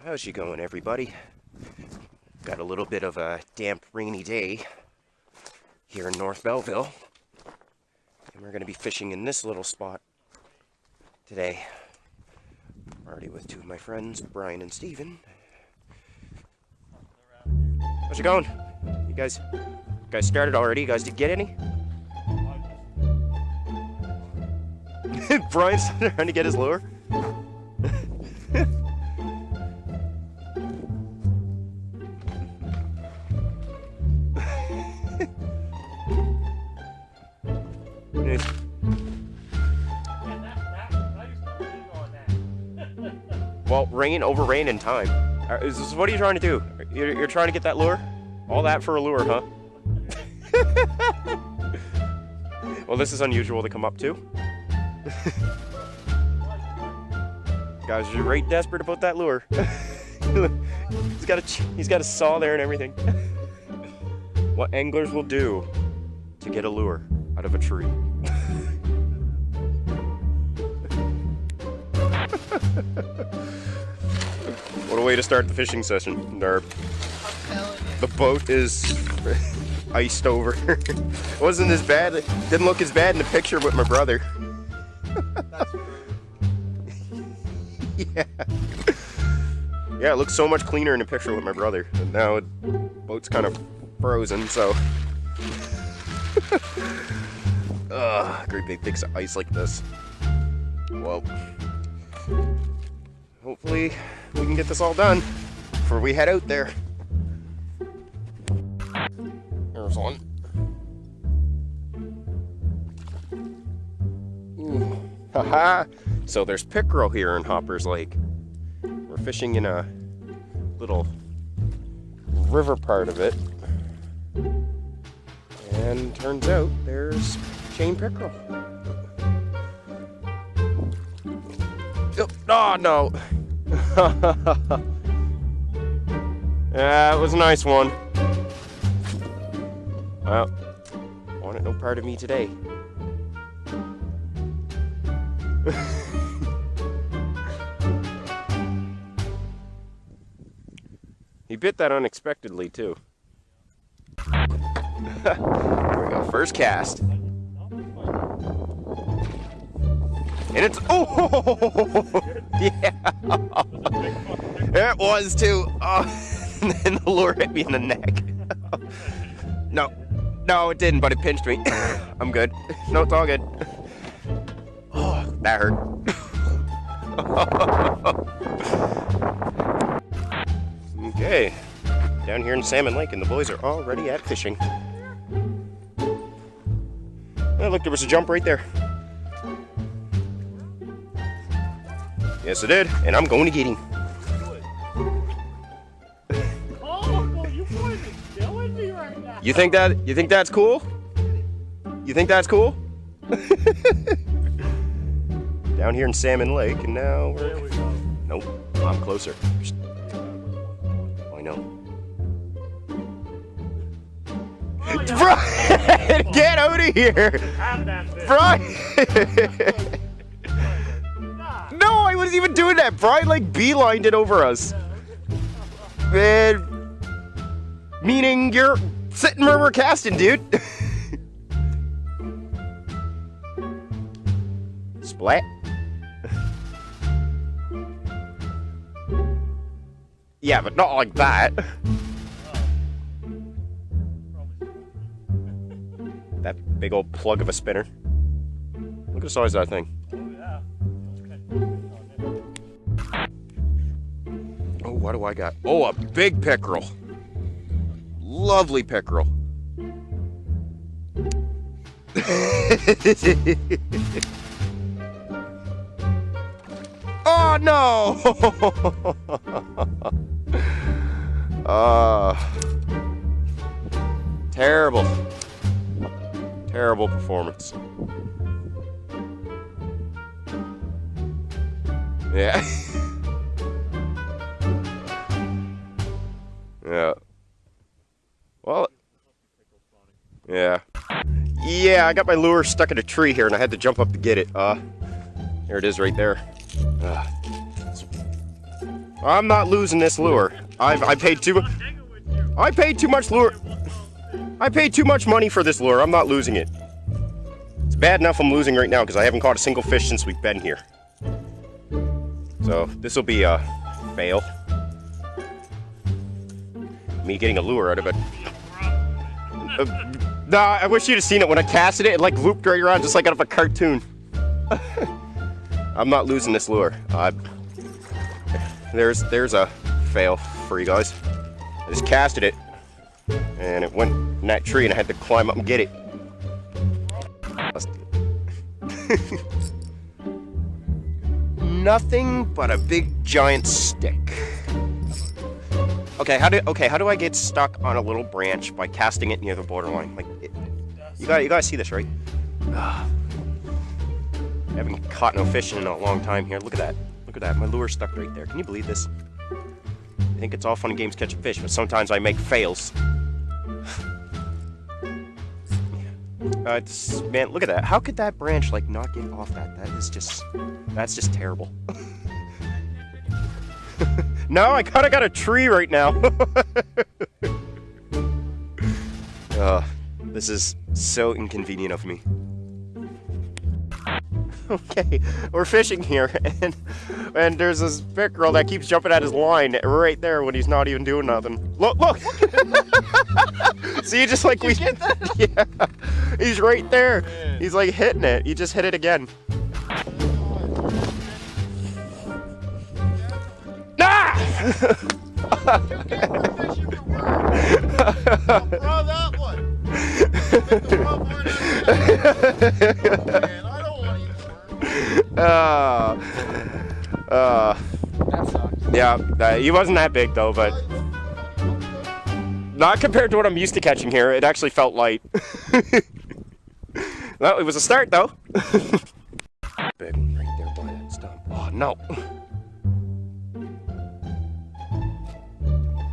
How's she going, everybody? Got a little bit of a damp, rainy day here in North Belleville. And we're going to be fishing in this little spot today. Already with two of my friends, Brian and Steven. How's it going? You guys started already? You guys did get any? Brian's trying to get his lure. Well, rain in time. What are you trying to do? You're trying to get that lure? All that for a lure, huh? Well, this is unusual to come up to. Guys, you're right desperate about that lure. he's got a saw there and everything. What anglers will do to get a lure out of a tree. What a way to start the fishing session. The boat is iced over. It wasn't as bad. It didn't look as bad in the picture with my brother. That's true. Yeah. Yeah, it looks so much cleaner in the picture with my brother. And now the boat's kind of frozen, so. Great big things of ice like this. Well, hopefully we can get this all done before we head out there. There's one. Haha! So there's pickerel here in Hopper's Lake. We're fishing in a little river part of it. And turns out there's chain pickerel. Oh, no! Yeah, it was a nice one. Well, wanted no part of me today. He bit that unexpectedly, too. Here we go, first cast. And it's, oh, yeah, it was too. Oh, and then the lure hit me in the neck. No, it didn't, but it pinched me. I'm good. No, it's all good. Oh, that hurt. Okay, down here in Salmon Lake, and the boys are already at fishing. Oh, look, there was a jump right there. Yes, I did, and I'm going to get him. Oh, you boys are killing me right now. You think that's cool? You think that's cool? Down here in Salmon Lake, and now we're... There we go. Nope, I'm closer. I know. Oh, yeah. Brian, get out of here! Have that fish. Brian! No, I wasn't even doing that. Brian, like, beelined it over us. Man, meaning you're sitting where we're casting, dude. Splat. Yeah, but not like that. That big old plug of a spinner. Look at the size of that thing. Oh, what do I got? Oh, a big pickerel. Lovely pickerel. Oh, no! Terrible. Terrible performance. Yeah. Yeah. Well, yeah. Yeah, I got my lure stuck in a tree here and I had to jump up to get it. There it is right there. I'm not losing this lure. I paid too much lure. I paid too much money for this lure. I'm not losing it. It's bad enough I'm losing right now because I haven't caught a single fish since we've been here. So this will be a fail. Me getting a lure out of it. Nah, I wish you'd have seen it when I casted it. It like looped right around just like out of a cartoon. I'm not losing this lure. There's a fail for you guys. I just casted it, and it went in that tree, and I had to climb up and get it. Nothing but a big giant stick. Okay, how do I get stuck on a little branch by casting it near the borderline? Like, you gotta see this, right? I haven't caught no fish in a long time here. Look at that. Look at that. My lure's stuck right there. Can you believe this? I think it's all fun and games catching fish, but sometimes I make fails. Man, look at that. How could that branch like not get off that? That's just terrible. No, I kinda got a tree right now. This is so inconvenient of me. Okay, we're fishing here, and there's this pickerel that keeps jumping at his line right there when he's not even doing nothing. Look! See, just like we get that? Yeah, he's right there. Man. He's like hitting it. He just hit it again. Ah! Throw that one. That sucks. Yeah, he wasn't that big though, but not compared to what I'm used to catching here. It actually felt light. Well, it was a start though. Big one right there by that stump. Oh no.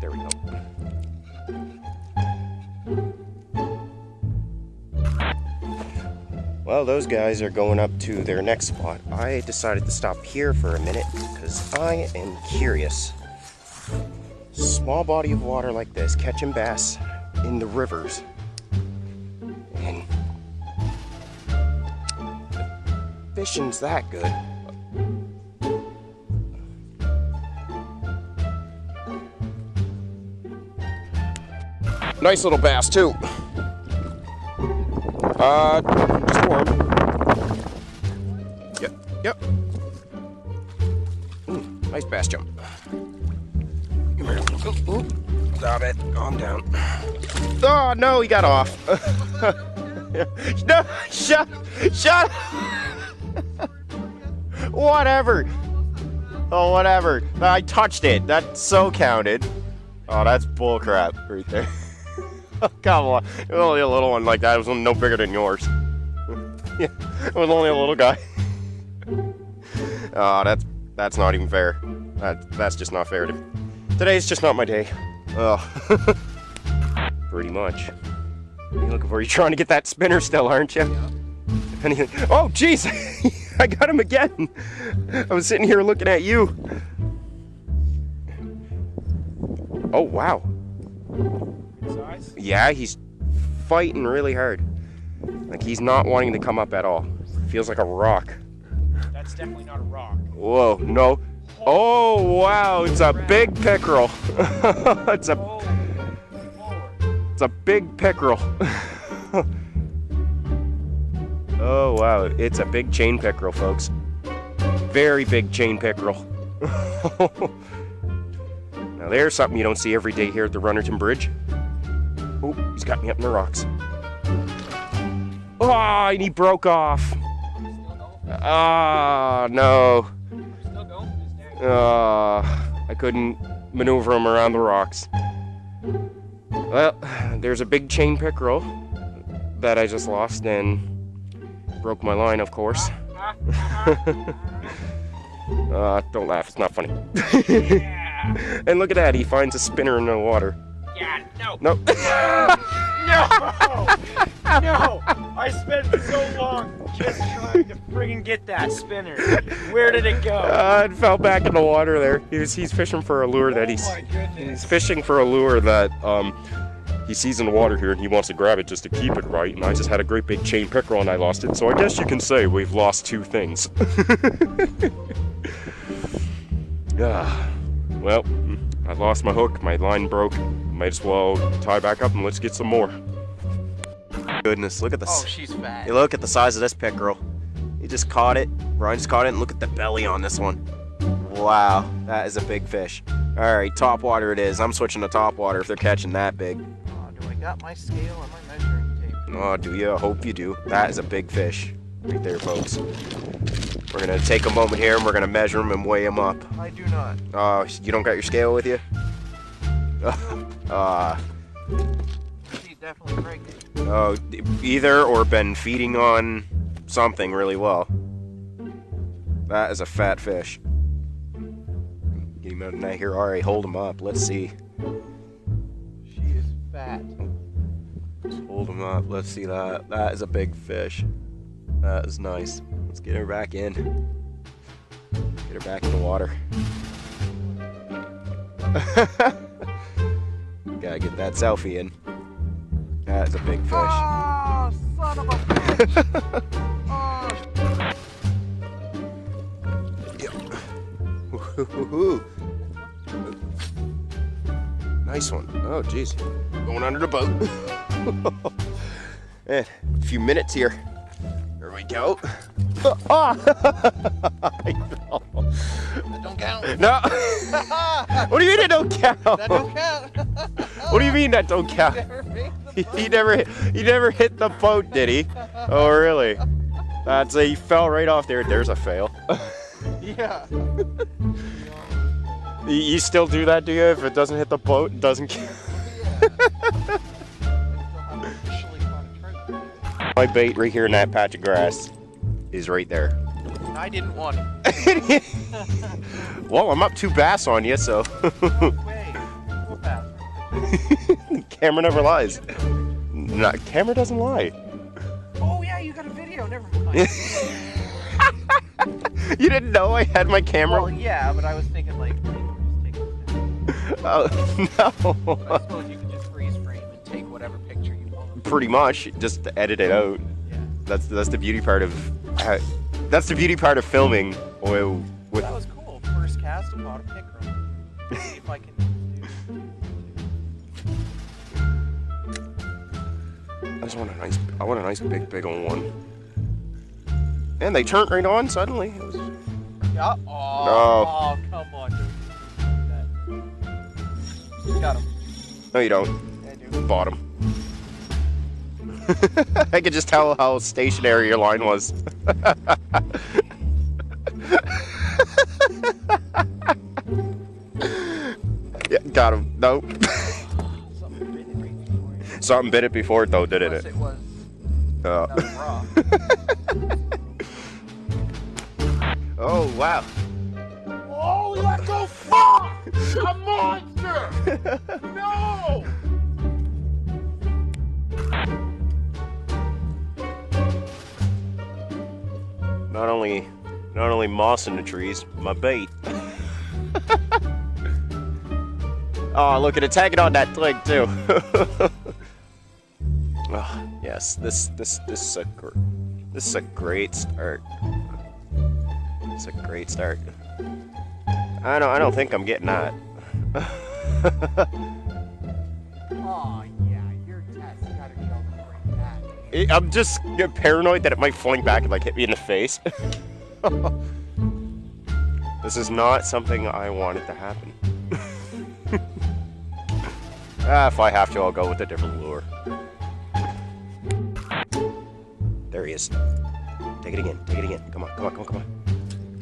There we go. Well, those guys are going up to their next spot. I decided to stop here for a minute because I am curious. Small body of water like this, catching bass in the rivers. And fishing's that good. Nice little bass too. Just warm. Yep. Nice bass jump. Come here. Ooh. Stop it. Calm down. Oh no, he got off. No, shut up. Whatever. Oh, whatever. I touched it. That so counted. Oh, that's bullcrap right there. Oh, come on. It was only a little one like that. It was no bigger than yours. Yeah, it was only a little guy. Oh, that's not even fair. That's just not fair. Today's just not my day. Oh. Pretty much. What are you looking for? You're trying to get that spinner still, aren't you? Yeah. Oh, jeez. I got him again. I was sitting here looking at you. Oh, wow. Size? Yeah, he's fighting really hard. Like he's not wanting to come up at all. Feels like a rock. That's definitely not a rock. Whoa, no. Oh, wow, it's a big pickerel. It's a big pickerel. Oh, wow, it's a big chain pickerel, folks. Very big chain pickerel. Now there's something you don't see every day here at the Runnerton Bridge. Oh, he's got me up in the rocks. Oh, and he broke off. Ah, no. I couldn't maneuver him around the rocks. Well, there's a big chain pickerel that I just lost and broke my line, of course. Don't laugh, it's not funny. And look at that, he finds a spinner in the water. Yeah, no. No. No! No! I spent so long just trying to friggin' get that spinner. Where did it go? It fell back in the water there. He's fishing for a lure that Oh my goodness. he's fishing for a lure that he sees in the water here, and he wants to grab it just to keep it right. And I just had a great big chain pickerel and I lost it. So I guess you can say we've lost two things. Well, I lost my hook. My line broke. Might as well tie back up and let's get some more. Goodness, look at this. Oh, she's fat. You look at the size of this pickerel. He just caught it. Brian just caught it, and look at the belly on this one. Wow, that is a big fish. All right, top water it is. I'm switching to top water if they're catching that big. Oh, do I got my scale and my measuring tape? Oh, do you? I hope you do. That is a big fish right there, folks. We're gonna take a moment here and we're gonna measure him and weigh him up. I do not. You don't got your scale with you? She's definitely pregnant. Oh, either or been feeding on something really well. That is a fat fish. Get him out of net here. All right, hold him up. Let's see. She is fat. Just hold him up. Let's see that. That is a big fish. That is nice. Let's get her back in. Get her back in the water. Gotta get that selfie in. That is a big fish. Oh, son of a bitch! Oh. Woohoo. Nice one. Oh, jeez. Going under the boat. And a few minutes here. There we go. That don't count. No. What do you mean it don't count? That don't count. What do you mean that don't count? He never hit the boat, did he? Oh, really? He fell right off there. There's a fail. Yeah. You still do that, do you? If it doesn't hit the boat, it doesn't count. My bait right here in that patch of grass is right there. I didn't want it. Well, I'm up 2 bass on you, so. Way. Full pass. Camera never lies. No, camera doesn't lie. Oh yeah, you got a video. Never mind. You didn't know I had my camera? Well, yeah, but I was thinking like, just take it down. Oh, no. I suppose you could just freeze frame and take whatever picture you want. Pretty much, just to edit it out. Yeah. That's the beauty part of filming. With That was cool. First cast of caught a pickerel. See if I can I want a nice big old one. And they turned right on suddenly. It was... Yeah. Oh, come on, dude. Got him. No, you don't. Yeah, I do. Bottom. I could just tell how stationary your line was. Yeah, got him. Nope. Something bit it right before you. Something bit it before it though, didn't Unless it? it was Oh. raw. Oh, wow. Oh, let go! Fuck! A monster! No! Not only moss in the trees, my bait. Oh, look at it tagging on that twig too. Oh, yes, this is a great start. It's a great start. I don't think I'm getting that. Oh, yeah, your test gotta go right back. I'm just paranoid that it might fling back and like hit me in the face. This is not something I wanted to happen. If I have to, I'll go with a different lure. There he is. Take it again. Take it again. Come on.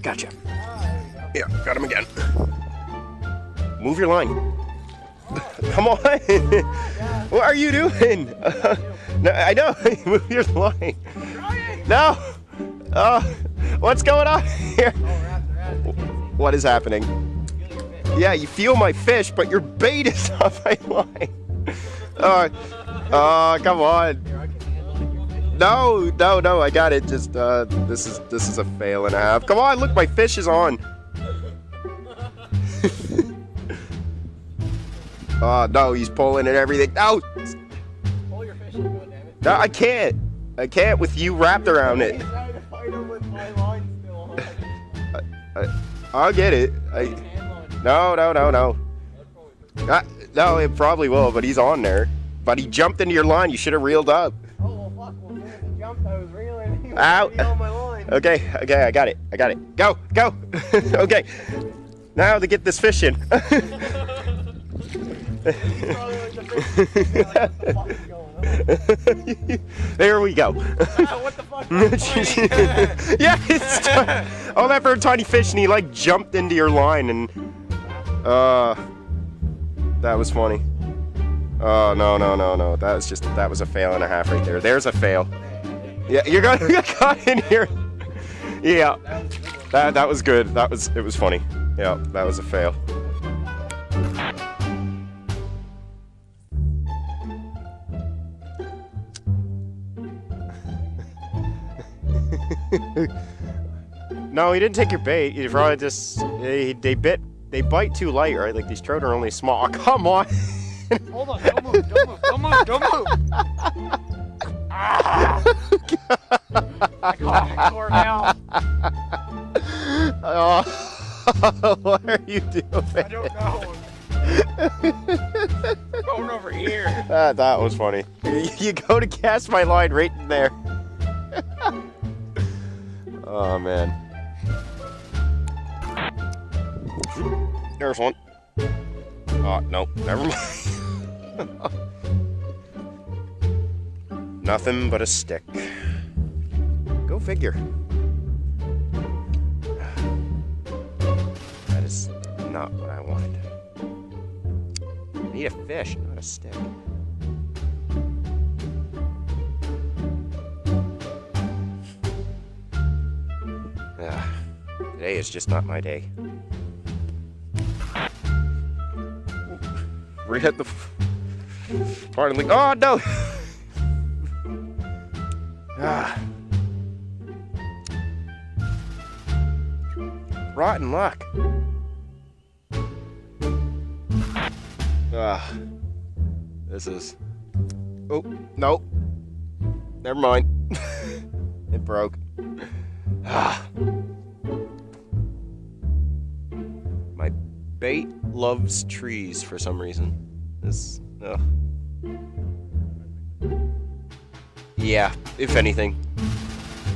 Gotcha. Yeah, got him again. Move your line. Come on. What are you doing? No, I know. Move your line. No. What's going on here? What is happening? Yeah, you feel my fish, but your bait is on my line. Oh, come on. No, I got it. Just, this is a fail and a half. Come on, look, my fish is on. Oh, no, he's pulling and everything. No! Pull your fish in, goddammit. No, I can't. I can't with you wrapped around it. He's trying to fight him with my line still on. I'll get it. No. No, it probably will, but he's on there. But he jumped into your line. You should have reeled up. Oh, well, fuck. Well, as soon as he jumped, I was reeling. He was Ow. already on my line. Okay, I got it. Go. Okay. Now to get this fish in. He's probably like the fish. Like, what the fuck is going on? There we go. What the fuck? Yeah, it's all that for a tiny fish, and he like jumped into your line, and that was funny. Oh no! That was a fail and a half right there. There's a fail. Yeah, you're gonna get caught in here. Yeah, that was good. It was funny. Yeah, that was a fail. No, he didn't take your bait. You probably just they bite too light, right? Like these trout are only small. Oh, come on. Hold on, don't move. Ah! I caught it, Cordell. Oh, what are you doing? I don't know. Going over here. That was funny. You go to cast my line right in there. Oh man. There's one. Oh no, never mind. Nothing but a stick. Go figure. That is not what I wanted. I need a fish, not a stick. Today is just not my day. Right at the part of the oh no! Rotten luck. This is. Oh no! Never mind. It broke. My bait loves trees for some reason. This, yeah, if anything.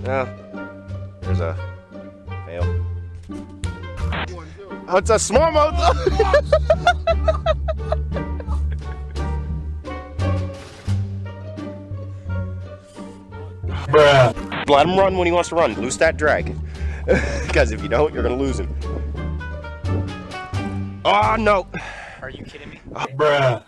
There's a fail. Oh, it's a smallmouth! Bruh. Let him run when he wants to run. Loose that drag. Because if you don't, you're going to lose him. Oh, no. Are you kidding me? Bruh.